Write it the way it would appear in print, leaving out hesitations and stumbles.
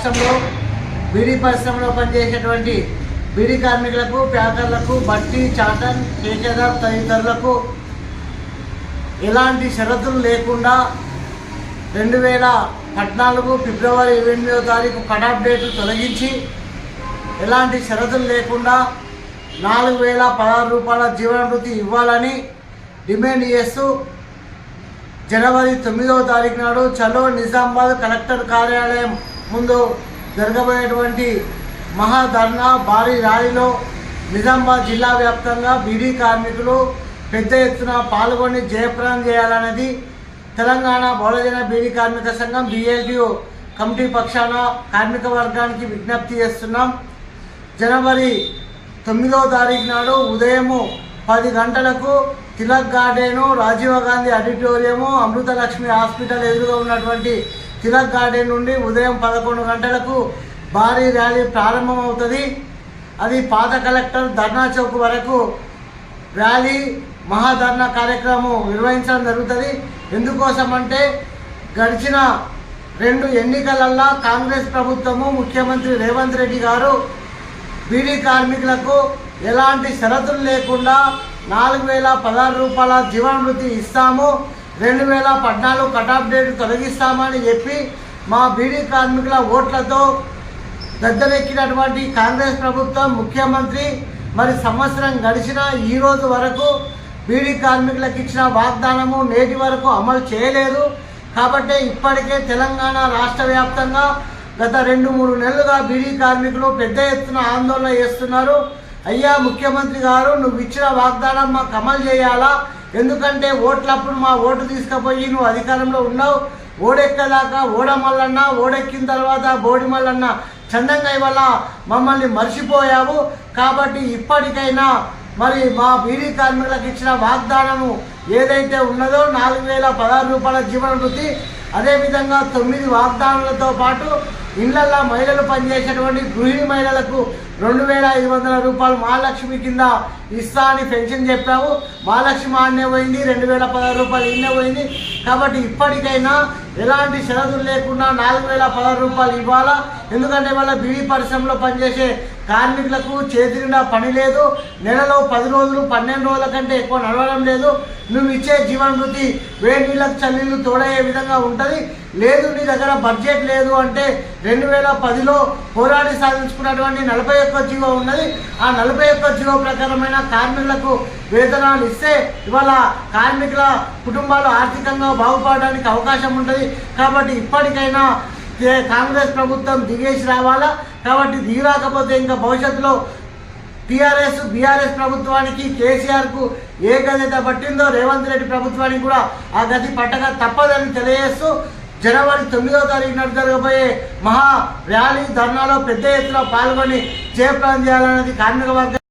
రాష్ట్రంలో బీడీ పరిశ్రమలో పనిచేసేటువంటి బీడీ కార్మికులకు, ప్యాకర్లకు, బట్టి, చాటన్, కేకేదార్ తదితరులకు ఎలాంటి షరతులు లేకుండా 2014 ఫిబ్రవరి 28వ తారీఖు కటాఫ్ డేట్ తొలగించి ఎలాంటి షరతులు లేకుండా 4016 రూపాయల జీవన భృతి ఇవ్వాలని డిమాండ్ చేస్తూ జనవరి 9వ తారీఖు నాడు చలో నిజామాబాద్ కలెక్టర్ కార్యాలయం ముందు జరగబోయేటువంటి మహాధర్నా భారీ ర్యాలీలో నిజామాబాద్ జిల్లా వ్యాప్తంగా బీడీ కార్మికులు పెద్ద ఎత్తున పాల్గొని జయప్రదం చేయాలనేది తెలంగాణ బహుళజన బీడీ కార్మిక సంఘం BLDO కమిటీ పక్షాన కార్మిక వర్గానికి విజ్ఞప్తి చేస్తున్నాం. జనవరి 9వ తారీఖు నాడు ఉదయం 10 గంటలకు Tilak garden, Rajiv Gandhi auditorium, Amruthalakshmi hospital ఎదురుగా ఉన్నటువంటి తిలక్ గార్డెన్ నుండి ఉదయం 11 గంటలకు భారీ ర్యాలీ ప్రారంభమవుతుంది. అది పాత కలెక్టర్ ధర్నా చౌక్ వరకు ర్యాలీ మహాధర్నా కార్యక్రమం నిర్వహించడం జరుగుతుంది. ఎందుకోసం అంటే గడిచిన 2 ఎన్నికలల్లో కాంగ్రెస్ ప్రభుత్వము, ముఖ్యమంత్రి రేవంత్ రెడ్డి గారు బీడీ కార్మికులకు ఎలాంటి షరతులు లేకుండా 4016 రూపాయల జీవన భృతి ఇస్తాము, 2014 కటాఫ్ డేట్ తొలగిస్తామని చెప్పి మా బీడీ కార్మికుల ఓట్లతో గద్దెనెక్కినటువంటి కాంగ్రెస్ ప్రభుత్వం, ముఖ్యమంత్రి మరి సంవత్సరం గడిచిన ఈ రోజు వరకు బీడీ కార్మికులకు ఇచ్చిన వాగ్దానము నేటి వరకు అమలు చేయలేదు. కాబట్టి ఇప్పటికే తెలంగాణ రాష్ట్ర వ్యాప్తంగా గత 2-3 నెలలుగా బీడీ కార్మికులు పెద్ద ఎత్తున ఆందోళన చేస్తున్నారు. అయ్యా ముఖ్యమంత్రి గారు, నువ్వు ఇచ్చిన వాగ్దానం మాకు అమలు చేయాలా? ఎందుకంటే ఓట్లప్పుడు మా ఓటు తీసుకుపోయి నువ్వు అధికారంలో ఉన్నావు. ఓడెక్కదాకా ఓడమల్లన్న, ఓడెక్కిన తర్వాత బోడి మల్లన్న చందంగా ఇవాళ మమ్మల్ని మర్చిపోయావు. కాబట్టి ఇప్పటికైనా మరి మా బీడీ కార్మికులకు ఇచ్చిన వాగ్దానము ఏదైతే ఉన్నదో 4016 రూపాయల జీవన భృతి, అదేవిధంగా 9 వాగ్దానాలతో పాటు ఇళ్లల్లో మహిళలు పనిచేసేటువంటి గృహిణి మహిళలకు 2500 రూపాయలు మహాలక్ష్మి కింద ఇస్తా అని పెన్షన్ చెప్పావు. మహాలక్ష్మి ఆడనే పోయింది, 2016 రూపాయలు ఇన్నే పోయింది. కాబట్టి ఇప్పటికైనా ఎలాంటి షరతులు లేకుండా 4016 రూపాయలు ఇవ్వాలా. ఎందుకంటే వాళ్ళ బీడీ పరిశ్రమలో పనిచేసే కార్మికులకు చేతి నిండా పని లేదు. నెలలో 10 రోజులు 12 రోజుల కంటే ఎక్కువ నడవడం లేదు. నువ్వు ఇచ్చే జీవన భృతి వేడి నీళ్ళకు చల్లీళ్ళు తోడయ్యే విధంగా ఉంటుంది. లేదు నీ దగ్గర బడ్జెట్ లేదు అంటే 2010లో పోరాడి సాధించుకున్నటువంటి 41 జీవో ఉన్నది. ఆ 41 జీవో ప్రకారమైన కార్మికులకు వేతనాలు ఇస్తే ఇవాళ కార్మికుల కుటుంబాలు ఆర్థికంగా బాగుపడడానికి అవకాశం ఉంటుంది. కాబట్టి ఇప్పటికైనా కాంగ్రెస్ ప్రభుత్వం దిగేసి రావాలా. కాబట్టి దిగి రాకపోతే ఇంకా భవిష్యత్తులో టీఆర్ఎస్ బీఆర్ఎస్ ప్రభుత్వానికి, కేసీఆర్కు ఏ గతి పట్టిందో రేవంత్ రెడ్డి ప్రభుత్వానికి కూడా ఆ గతి పట్టక తప్పదని తెలియజేస్తూ జనవరి 9వ తారీఖు నాడు జరగబోయే మహా ర్యాలీ ధర్నాలో పెద్ద ఎత్తున పాల్గొని జయప్రదం చేయాలన్నది కార్మిక వర్గం